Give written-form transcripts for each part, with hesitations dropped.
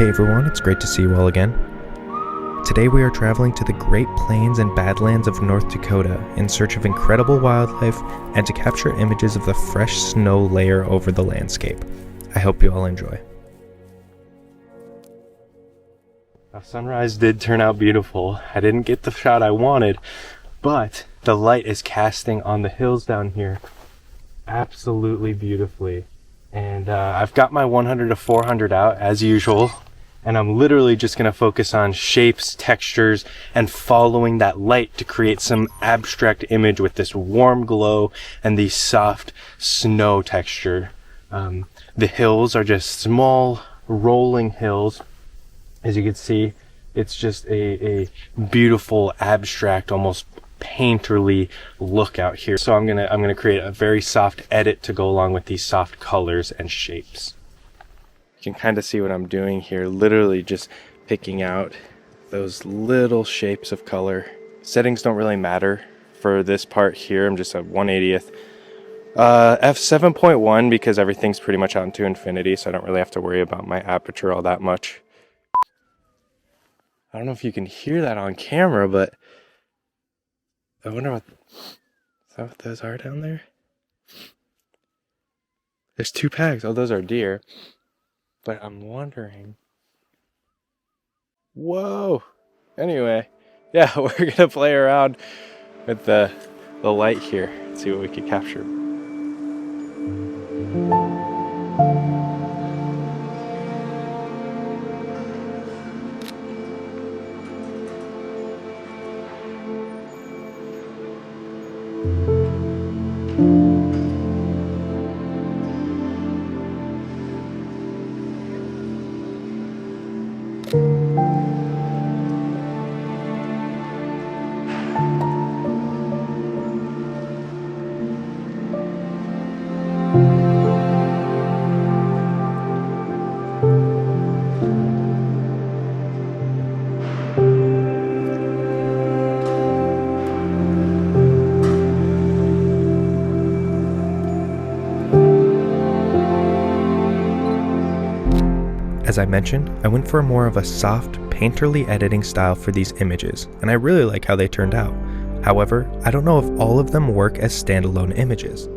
Hey everyone, it's great to see you all again. Today we are traveling to the Great Plains and Badlands of North Dakota in search of incredible wildlife and to capture images of the fresh snow layer over the landscape. I hope you all enjoy. Now, sunrise did turn out beautiful. I didn't get the shot I wanted, but the light is casting on the hills down here absolutely beautifully. And I've got my 100 to 400 out as usual, and I'm literally just going to focus on shapes, textures, and following that light to create some abstract image with this warm glow and the soft snow texture. The hills are just small rolling hills. As you can see, it's just a beautiful, abstract, almost painterly look out here. So I'm gonna create a very soft edit to go along with these soft colors and shapes. You can kind of see what I'm doing here, literally just picking out those little shapes of color. Settings don't really matter for this part here. I'm just at 1/80th. f7.1 because everything's pretty much out to infinity, so I don't really have to worry about my aperture all that much. I don't know if you can hear that on camera, but I wonder is that what those are down there? There's two packs. Oh, those are deer. But I'm wondering. Whoa! Anyway, yeah, we're gonna play around with the light here. See what we can capture. As I mentioned, I went for more of a soft, painterly editing style for these images, and I really like how they turned out. However, I don't know if all of them work as standalone images.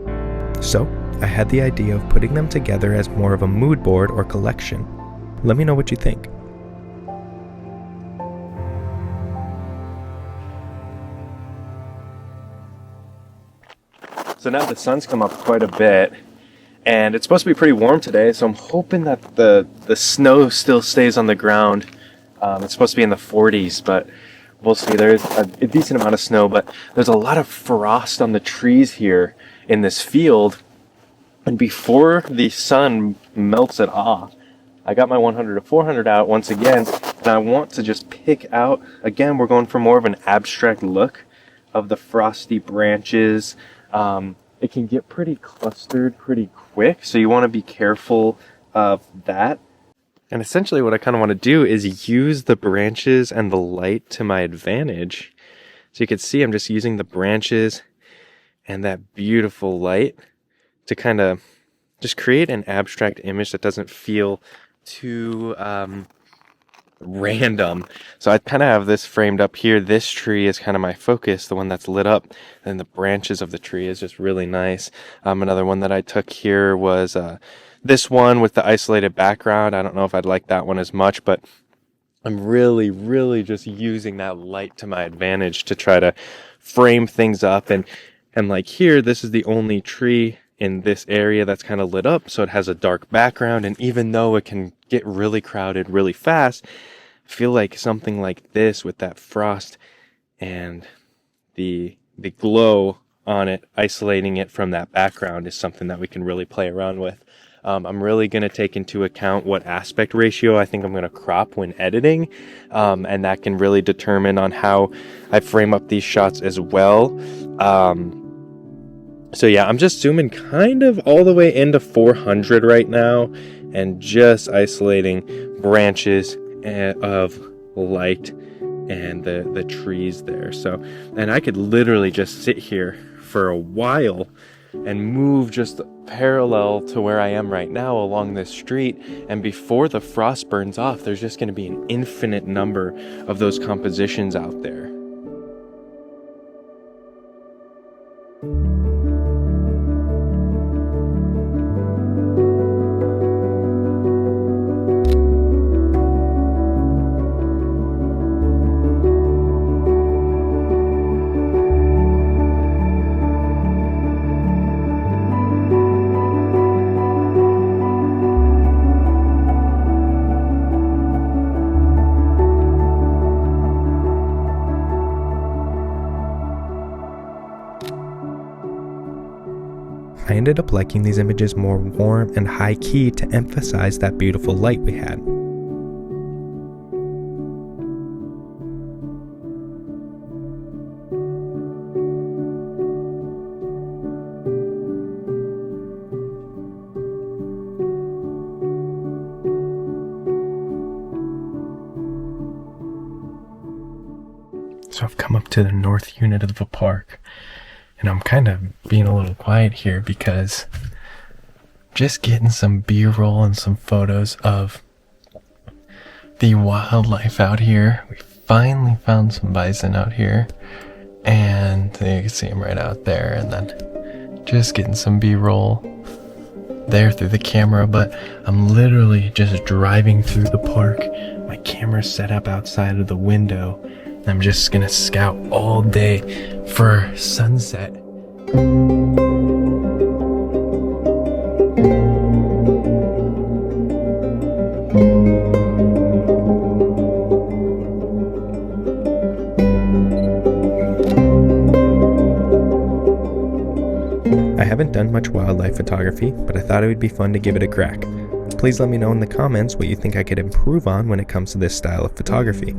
So, I had the idea of putting them together as more of a mood board or collection. Let me know what you think. So now the sun's come up quite a bit, and it's supposed to be pretty warm today, so I'm hoping that the snow still stays on the ground. It's supposed to be in the 40s, but we'll see. There's a decent amount of snow, but there's a lot of frost on the trees here in this field. And before the sun melts it off, I got my 100 to 400 out once again, and I want to just pick out, again, we're going for more of an abstract look of the frosty branches. It can get pretty clustered pretty quick, so you want to be careful of that. And essentially what I kind of want to do is use the branches and the light to my advantage. So you can see I'm just using the branches and that beautiful light to kind of just create an abstract image that doesn't feel too random. So I kind of have this framed up here. This tree is kind of my focus, the one that's lit up, and the branches of the tree is just really nice. Another one that I took here was this one with the isolated background. I don't know if I'd like that one as much, but I'm really just using that light to my advantage to try to frame things up. And like here, this is the only tree in this area that's kind of lit up, so it has a dark background. And even though it can get really crowded really fast, I feel like something like this with that frost and the glow on it, isolating it from that background, is something that we can really play around with. I'm really going to take into account what aspect ratio I think I'm going to crop when editing, and that can really determine on how I frame up these shots as well. So yeah, I'm just zooming kind of all the way into 400 right now and just isolating branches of light and the trees there. So, and I could literally just sit here for a while and move just parallel to where I am right now along this street. And before the frost burns off, there's just going to be an infinite number of those compositions out there. I ended up liking these images more warm and high key to emphasize that beautiful light we had. So I've come up to the north unit of the park, and I'm kind of being a little quiet here because just getting some B-roll and some photos of the wildlife out here. We finally found some bison out here, and you can see them right out there, and then just getting some B-roll there through the camera. But I'm literally just driving through the park. My camera's set up outside of the window. I'm just gonna scout all day for sunset. I haven't done much wildlife photography, but I thought it would be fun to give it a crack. Please let me know in the comments what you think I could improve on when it comes to this style of photography.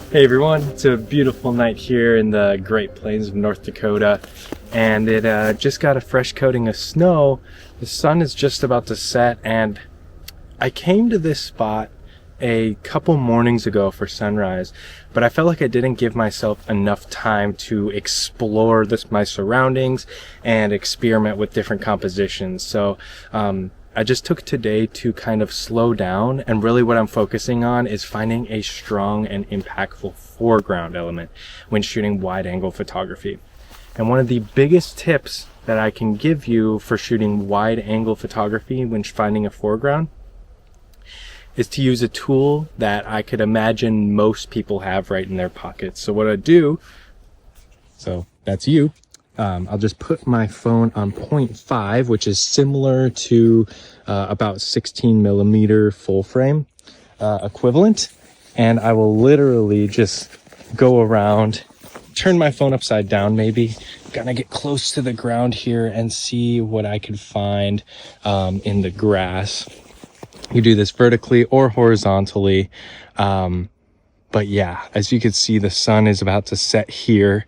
Hey everyone, it's a beautiful night here in the Great Plains of North Dakota, and it just got a fresh coating of snow. The sun is just about to set, and I came to this spot a couple mornings ago for sunrise, but I felt like I didn't give myself enough time to explore my surroundings and experiment with different compositions. So I just took today to kind of slow down, and really what I'm focusing on is finding a strong and impactful foreground element when shooting wide angle photography. And one of the biggest tips that I can give you for shooting wide angle photography when finding a foreground is to use a tool that I could imagine most people have right in their pockets. So what I do, so that's you. I'll just put my phone on 0.5, which is similar to about 16 millimeter full frame equivalent. And I will literally just go around, turn my phone upside down maybe, gonna get close to the ground here and see what I can find in the grass. You do this vertically or horizontally. But yeah, as you can see, the sun is about to set here.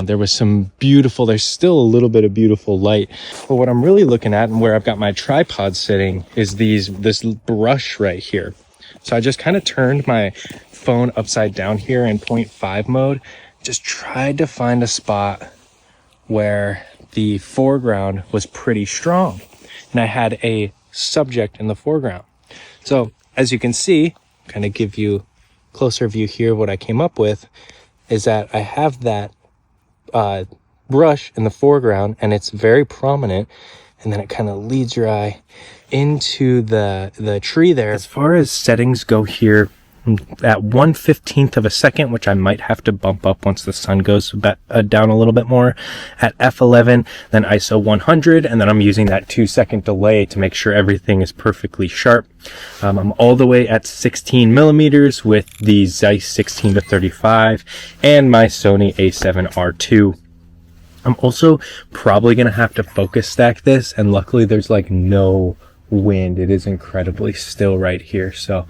There was some beautiful, there's still a little bit of beautiful light. But what I'm really looking at and where I've got my tripod sitting is this brush right here. So I just kind of turned my phone upside down here in 0.5 mode. Just tried to find a spot where the foreground was pretty strong. And I had a subject in the foreground. So as you can see, kind of give you closer view here, what I came up with is that I have that brush in the foreground, and it's very prominent, and then it kind of leads your eye into the tree there. As far as settings go here, at 1/15 of a second, which I might have to bump up once the sun goes down a little bit more, at f11, then ISO 100, and then I'm using that 2-second delay to make sure everything is perfectly sharp. I'm all the way at 16 millimeters with the Zeiss 16-35 and my Sony A7R II. I'm also probably going to have to focus stack this, and luckily there's like no wind. It is incredibly still right here. So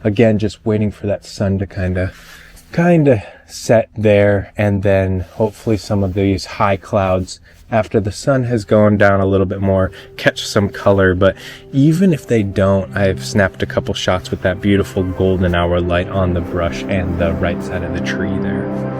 again, just waiting for that sun to kind of set there, and then hopefully some of these high clouds after the sun has gone down a little bit more catch some color. But even if they don't, I've snapped a couple shots with that beautiful golden hour light on the brush and the right side of the tree there.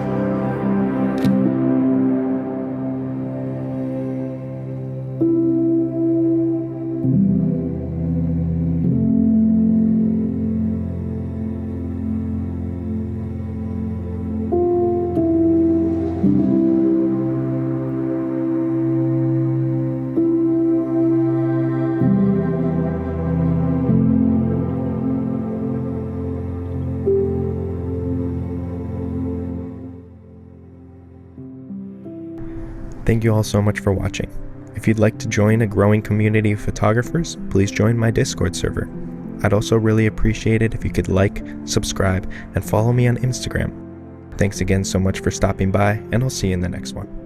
Thank you all so much for watching. If you'd like to join a growing community of photographers, please join my Discord server. I'd also really appreciate it if you could like, subscribe, and follow me on Instagram. Thanks again so much for stopping by, and I'll see you in the next one.